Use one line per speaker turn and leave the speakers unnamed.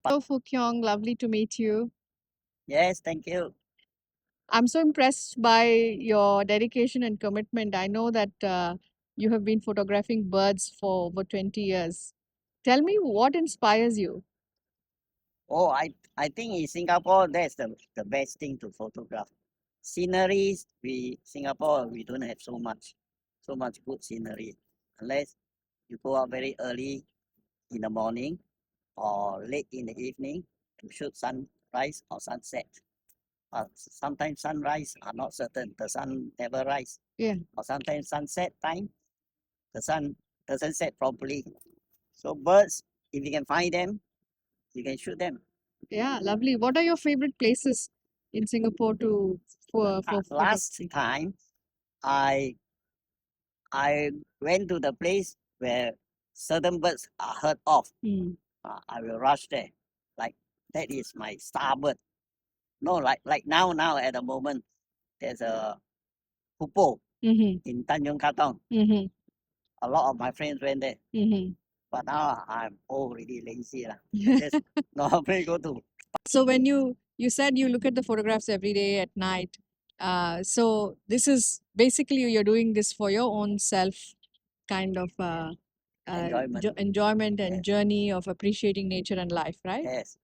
Hello, Foo Kyung. Lovely to meet you.
Yes, thank you.
I'm so impressed by your dedication and commitment. I know that you have been photographing birds for over 20 years. Tell me what inspires you.
Oh, I think in Singapore that's the best thing to photograph. Sceneries, Singapore we don't have so much good scenery unless you go out very early in the morning or late in the evening to shoot sunrise or sunset. Sometimes sunrise are not certain. The sun never rise.
Yeah,
Or sometimes sunset time, the sun doesn't set properly. So birds, if you can find them, you can shoot them.
yeah, lovely. What are your favorite places in Singapore to for
Last
photography?
time I I went to the place where certain birds are heard of.
Hmm.
I will rush there. Like that is my starbird. No, like now at the moment there's a Pupo
Mm-hmm.
in Tanjung Katong.
Mm-hmm.
A lot of my friends went there,
Mm-hmm.
but now I'm already lazy lah. I just normally go to.
So when you said you look at the photographs every day at night, so this is basically you're doing this for your own self kind of
Enjoyment.
enjoyment and
Yes,
journey of appreciating nature and life, right?
yes.